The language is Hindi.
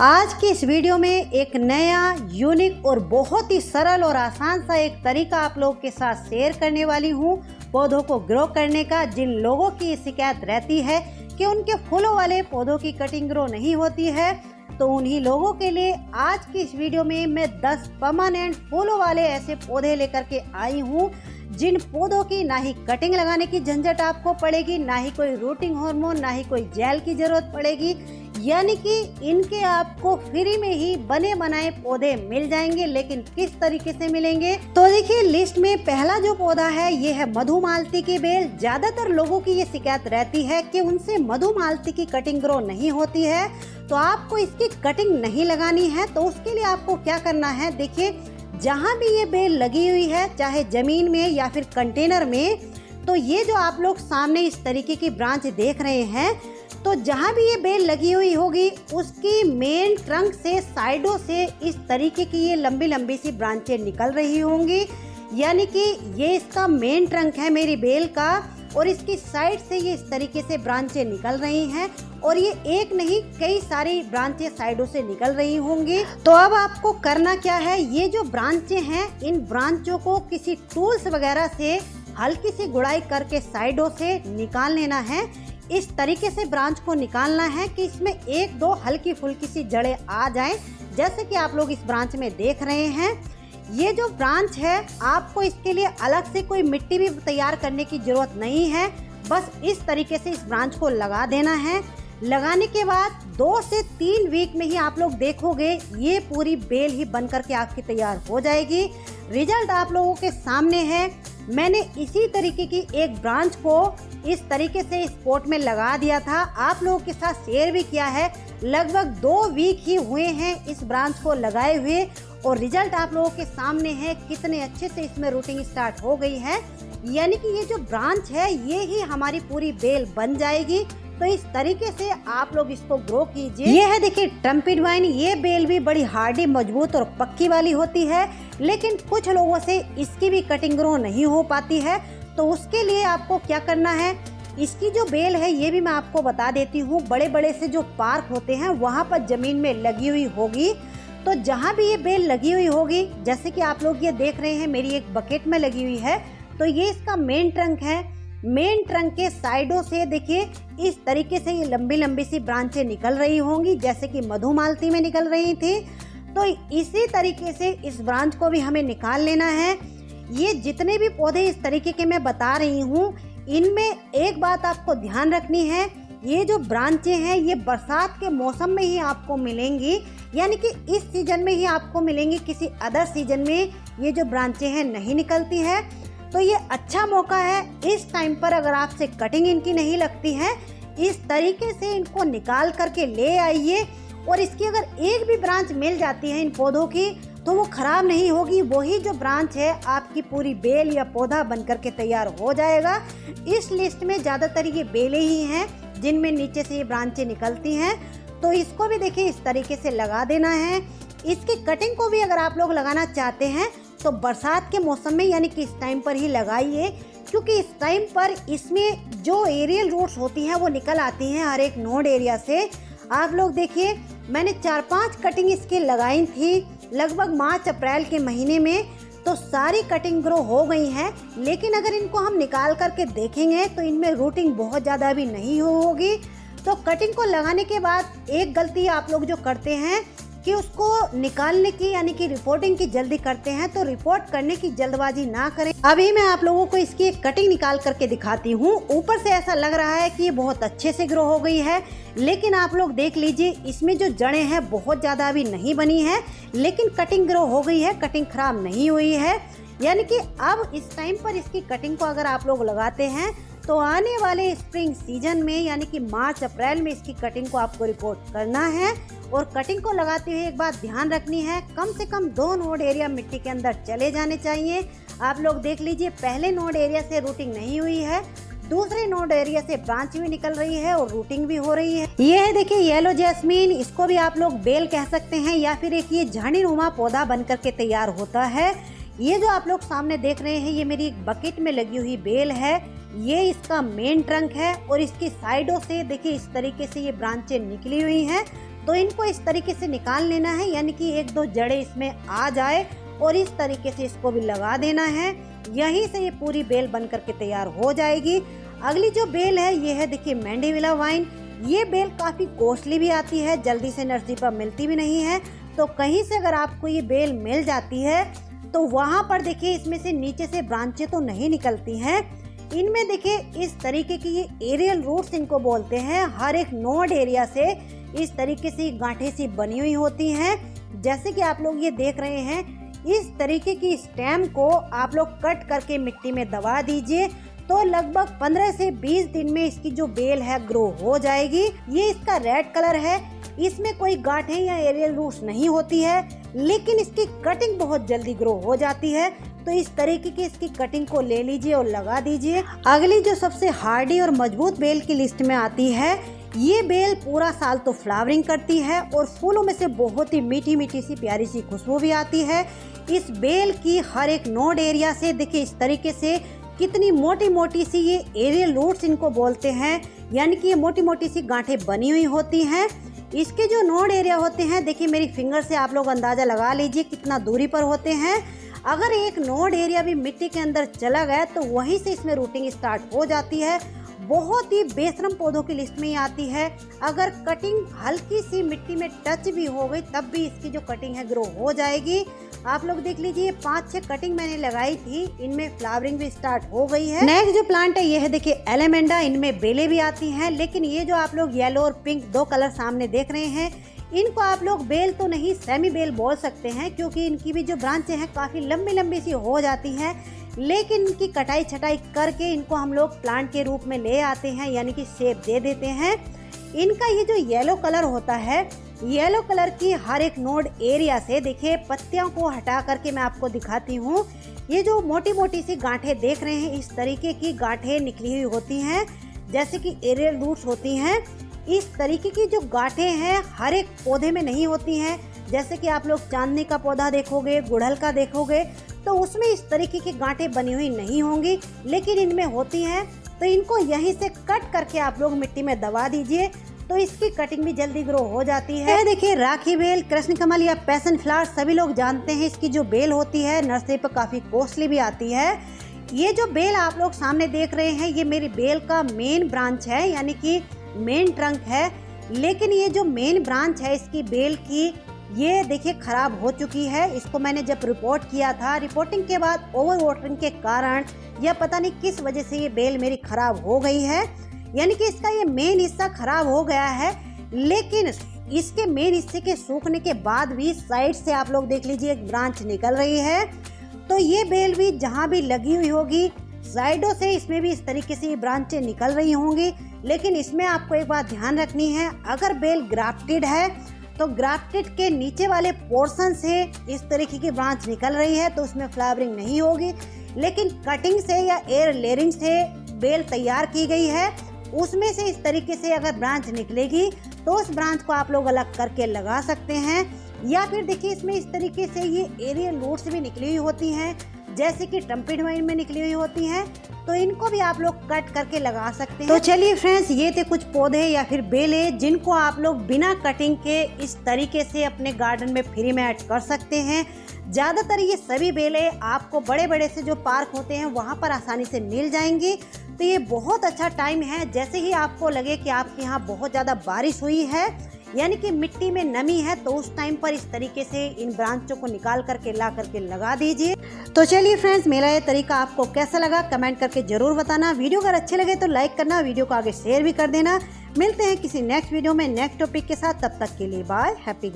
आज की इस वीडियो में एक नया यूनिक और बहुत ही सरल और आसान सा एक तरीका आप लोगों के साथ शेयर करने वाली हूँ पौधों को ग्रो करने का। जिन लोगों की शिकायत रहती है कि उनके फूलों वाले पौधों की कटिंग ग्रो नहीं होती है, तो उन्हीं लोगों के लिए आज की इस वीडियो में मैं 10 परमानेंट फूलों वाले ऐसे पौधे लेकर के आई हूँ जिन पौधों की ना ही कटिंग लगाने की झंझट आपको पड़ेगी, ना ही कोई रूटिंग हार्मोन, ना ही कोई जेल की जरूरत पड़ेगी। यानी कि इनके आपको फ्री में ही बने बनाए पौधे मिल जाएंगे। लेकिन किस तरीके से मिलेंगे, तो देखिए लिस्ट में पहला जो पौधा है ये है मधुमालती की बेल। ज्यादातर लोगों की ये शिकायत रहती है कि उनसे मधुमालती की कटिंग ग्रो नहीं होती है, तो आपको इसकी कटिंग नहीं लगानी है। तो उसके लिए आपको क्या करना है, देखिए जहाँ भी ये बेल लगी हुई है, चाहे जमीन में या फिर कंटेनर में, तो ये जो आप लोग सामने इस तरीके की ब्रांच देख रहे हैं, तो जहाँ भी ये बेल लगी हुई होगी उसकी मेन ट्रंक से साइडों से इस तरीके की ये लंबी लंबी सी ब्रांचें निकल रही होंगी। यानी कि ये इसका मेन ट्रंक है मेरी बेल का, और इसकी साइड से ये इस तरीके से ब्रांचें निकल रही हैं, और ये एक नहीं कई सारी ब्रांचें साइडों से निकल रही होंगी। तो अब आपको करना क्या है, ये जो ब्रांचें हैं इन ब्रांचों को किसी टूल्स वगैरह से हल्की सी गुड़ाई करके साइडों से निकाल लेना है। इस तरीके से ब्रांच को निकालना है कि इसमें एक दो हल्की फुल्की सी जड़ें आ जाएं, जैसे कि आप लोग इस ब्रांच में देख रहे हैं। ये जो ब्रांच है आपको इसके लिए अलग से कोई मिट्टी भी तैयार करने की जरूरत नहीं है, बस इस तरीके से इस ब्रांच को लगा देना है। लगाने के बाद 2 से 3 वीक में ही आप लोग देखोगे ये पूरी बेल ही बन करके आपकी तैयार हो जाएगी। रिजल्ट आप लोगों के सामने है। मैंने इसी तरीके की एक ब्रांच को इस तरीके से इस पॉट में लगा दिया था, आप लोगों के साथ शेयर भी किया है। लगभग 2 वीक ही हुए हैं इस ब्रांच को लगाए हुए, और रिजल्ट आप लोगों के सामने है कितने अच्छे से इसमें रूटिंग स्टार्ट हो गई है। यानी कि ये जो ब्रांच है ये ही हमारी पूरी बेल बन जाएगी। तो इस तरीके से आप लोग इसको ग्रो कीजिए। ये है देखिए ट्रम्पेट वाइन। ये बेल भी बड़ी हार्डी, मजबूत और पक्की वाली होती है, लेकिन कुछ लोगों से इसकी भी कटिंग ग्रो नहीं हो पाती है। तो उसके लिए आपको क्या करना है, इसकी जो बेल है ये भी मैं आपको बता देती हूँ। बड़े बड़े से जो पार्क होते हैं वहाँ पर जमीन में लगी हुई होगी, तो जहाँ भी ये बेल लगी हुई होगी, जैसे कि आप लोग ये देख रहे हैं मेरी एक बकेट में लगी हुई है, तो ये इसका मेन ट्रंक है। मेन ट्रंक के साइडों से देखिए इस तरीके से ये लंबी लंबी सी ब्रांचें निकल रही होंगी, जैसे कि मधुमालती में निकल रही थी। तो इसी तरीके से इस ब्रांच को भी हमें निकाल लेना है। ये जितने भी पौधे इस तरीके के मैं बता रही हूँ, इनमें एक बात आपको ध्यान रखनी है, ये जो ब्रांचें हैं ये बरसात के मौसम में ही आपको मिलेंगी। यानी कि इस सीजन में ही आपको मिलेंगी, किसी अदर सीजन में ये जो ब्रांचें हैं नहीं निकलती है। तो ये अच्छा मौका है, इस टाइम पर अगर आपसे कटिंग इनकी नहीं लगती है, इस तरीके से इनको निकाल करके ले आइए। और इसकी अगर एक भी ब्रांच मिल जाती है इन पौधों की, तो वो खराब नहीं होगी, वही जो ब्रांच है आपकी पूरी बेल या पौधा बन करके तैयार हो जाएगा। इस लिस्ट में ज़्यादातर ये बेलें ही हैं जिनमें नीचे से ये ब्रांचें निकलती हैं। तो इसको भी देखिए इस तरीके से लगा देना है। इसकी कटिंग को भी अगर आप लोग लगाना चाहते हैं तो बरसात के मौसम में, यानी कि इस टाइम पर ही लगाइए, क्योंकि इस टाइम पर इसमें जो एरियल रूट्स होती हैं वो निकल आती हैं हर एक नोड एरिया से। आप लोग देखिए मैंने 4-5 कटिंग इसकी लगाई थी लगभग मार्च अप्रैल के महीने में, तो सारी कटिंग ग्रो हो गई हैं। लेकिन अगर इनको हम निकाल करके देखेंगे तो इनमें रूटिंग बहुत ज़्यादा भी नहीं होगी। तो कटिंग को लगाने के बाद एक गलती आप लोग जो करते हैं कि उसको निकालने की, यानी कि रिपोर्टिंग की जल्दी करते हैं, तो रिपोर्ट करने की जल्दबाजी ना करें। अभी मैं आप लोगों को इसकी एक कटिंग निकाल करके दिखाती हूँ। ऊपर से ऐसा लग रहा है कि ये बहुत अच्छे से ग्रो हो गई है, लेकिन आप लोग देख लीजिए इसमें जो जड़ें हैं बहुत ज़्यादा अभी नहीं बनी है, लेकिन कटिंग ग्रो हो गई है, कटिंग खराब नहीं हुई है। यानी कि अब इस टाइम पर इसकी कटिंग को अगर आप लोग लगाते हैं तो आने वाले स्प्रिंग सीजन में, यानी कि मार्च अप्रैल में इसकी कटिंग को आपको रिपोर्ट करना है। और कटिंग को लगाते हुए एक बात ध्यान रखनी है, कम से कम 2 नोड एरिया मिट्टी के अंदर चले जाने चाहिए। आप लोग देख लीजिए पहले नोड एरिया से रूटिंग नहीं हुई है, दूसरे नोड एरिया से ब्रांच भी निकल रही है और रूटिंग भी हो रही है। ये है देखिए येलो जैस्मीन, इसको भी आप लोग बेल कह सकते हैं, या फिर एक ये झाड़ीनुमा पौधा बन करके तैयार होता है। ये जो आप लोग सामने देख रहे हैं ये मेरी एक बकेट में लगी हुई बेल है। ये इसका मेन ट्रंक है और इसकी साइडों से देखिए इस तरीके से ये ब्रांचें निकली हुई हैं। तो इनको इस तरीके से निकाल लेना है, यानी कि एक दो जड़ें इसमें आ जाए और इस तरीके से इसको भी लगा देना है। यहीं से ये पूरी बेल बन करके तैयार हो जाएगी। अगली जो बेल है ये है देखिए मैंडेविला वाइन। ये बेल काफ़ी कॉस्टली भी आती है, जल्दी से नर्सरी पर मिलती भी नहीं है। तो कहीं से अगर आपको ये बेल मिल जाती है तो वहाँ पर देखिए इसमें से नीचे से ब्रांचें तो नहीं निकलती हैं। इनमें देखिए इस तरीके की ये एरियल रूट्स इनको बोलते हैं। हर एक नोड एरिया से इस तरीके से गांठें सी बनी हुई होती हैं। जैसे कि आप लोग ये देख रहे हैं, इस तरीके की स्टेम को आप लोग कट करके मिट्टी में दबा दीजिए तो लगभग 15 से 20 दिन में इसकी जो बेल है ग्रो हो जाएगी। ये इसका रेड कलर है, इसमें कोई गांठें या एरियल रूट्स नहीं होती है, लेकिन इसकी कटिंग बहुत जल्दी ग्रो हो जाती है। तो इस तरीके की इसकी कटिंग को ले लीजिए और लगा दीजिए। अगली जो सबसे हार्डी और मजबूत बेल की लिस्ट में आती है, ये बेल पूरा साल तो फ्लावरिंग करती है और फूलों में से बहुत ही मीठी मीठी सी प्यारी सी खुशबू भी आती है। इस बेल की हर एक नोड एरिया से देखिए इस तरीके से कितनी मोटी मोटी सी ये एरियल रूट्स इनको बोलते हैं, यानी कि ये मोटी मोटी सी गांठें बनी हुई होती हैं। इसके जो नोड एरिया होते हैं देखिए मेरी फिंगर से आप लोग अंदाज़ा लगा लीजिए कितना दूरी पर होते हैं। अगर एक नोड एरिया भी मिट्टी के अंदर चला गया तो वहीं से इसमें रूटिंग स्टार्ट हो जाती है। बहुत ही बेशरम पौधों की लिस्ट में ही आती है। अगर कटिंग हल्की सी मिट्टी में टच भी हो गई तब भी इसकी जो कटिंग है ग्रो हो जाएगी। आप लोग देख लीजिए 5-6 कटिंग मैंने लगाई थी, इनमें फ्लावरिंग भी स्टार्ट हो गई है। नेक्स्ट जो प्लांट है ये है देखिए एलेमेंडा। इनमें बेलें भी आती हैं, लेकिन ये जो आप लोग येलो और पिंक दो कलर सामने देख रहे हैं, इनको आप लोग बेल तो नहीं सेमी बेल बोल सकते हैं, क्योंकि इनकी भी जो ब्रांचें हैं काफ़ी लंबी लंबी सी हो जाती हैं। लेकिन इनकी कटाई छटाई करके इनको हम लोग प्लांट के रूप में ले आते हैं, यानी कि शेप दे देते हैं। इनका ये जो येलो कलर होता है, येलो कलर की हर एक नोड एरिया से देखिए पत्तियों को हटा करके मैं आपको दिखाती हूँ। ये जो मोटी मोटी सी गांठें देख रहे हैं, इस तरीके की गांठें निकली हुई होती हैं, जैसे कि एरियल रूट्स होती हैं। इस तरीके की जो गांठें हैं हर एक पौधे में नहीं होती हैं। जैसे कि आप लोग चांदनी का पौधा देखोगे, गुड़हल का देखोगे, तो उसमें इस तरीके की गांठें बनी हुई नहीं होंगी, लेकिन इनमें होती हैं। तो इनको यहीं से कट करके आप लोग मिट्टी में दबा दीजिए तो इसकी कटिंग भी जल्दी ग्रो हो जाती है। देखिए राखी बेल, कृष्ण कमल या पैशन फ्लावर सभी लोग जानते हैं। इसकी जो बेल होती है नर्सरी पर काफ़ी कॉस्टली भी आती है। ये जो बेल आप लोग सामने देख रहे हैं, ये मेरी बेल का मेन ब्रांच है, यानी कि मेन ट्रंक है। लेकिन ये जो मेन ब्रांच है इसकी बेल की, ये देखिए खराब हो चुकी है। इसको मैंने जब रिपोर्ट किया था, रिपोर्टिंग के बाद ओवर वाटरिंग के कारण या पता नहीं किस वजह से ये बेल मेरी खराब हो गई है, यानी कि इसका ये मेन हिस्सा खराब हो गया है। लेकिन इसके मेन हिस्से के सूखने के बाद भी साइड से आप लोग देख लीजिए एक ब्रांच निकल रही है। तो ये बेल भी जहाँ भी लगी हुई होगी साइडों से इसमें भी इस तरीके से ये ब्रांचें निकल रही होंगी। लेकिन इसमें आपको एक बात ध्यान रखनी है, अगर बेल ग्राफ्टेड है तो ग्राफ्टेड के नीचे वाले पोर्शन से इस तरीके की ब्रांच निकल रही है तो उसमें फ्लावरिंग नहीं होगी। लेकिन कटिंग से या एयर लेयरिंग से बेल तैयार की गई है, उसमें से इस तरीके से अगर ब्रांच निकलेगी तो उस ब्रांच को आप लोग अलग करके लगा सकते हैं। या फिर देखिए इसमें इस तरीके से ये एरियल रूट्स भी निकली हुई होती हैं, जैसे कि ट्रम्पेट वाइन में निकली हुई होती हैं, तो इनको भी आप लोग कट करके लगा सकते हैं। तो चलिए फ्रेंड्स, ये थे कुछ पौधे या फिर बेलें जिनको आप लोग बिना कटिंग के इस तरीके से अपने गार्डन में फ्री में ऐड कर सकते हैं। ज़्यादातर ये सभी बेलें आपको बड़े बड़े से जो पार्क होते हैं वहाँ पर आसानी से मिल जाएंगी। तो ये बहुत अच्छा टाइम है, जैसे ही आपको लगे कि आपके यहाँ बहुत ज़्यादा बारिश हुई है, यानी कि मिट्टी में नमी है, तो उस टाइम पर इस तरीके से इन ब्रांचों को निकाल करके ला करके लगा दीजिए। तो चलिए फ्रेंड्स, मेरा ये तरीका आपको कैसा लगा कमेंट करके जरूर बताना। वीडियो अगर अच्छे लगे तो लाइक करना, वीडियो को आगे शेयर भी कर देना। मिलते हैं किसी नेक्स्ट वीडियो में नेक्स्ट टॉपिक के साथ, तब तक के लिए बाय, हैप्पी।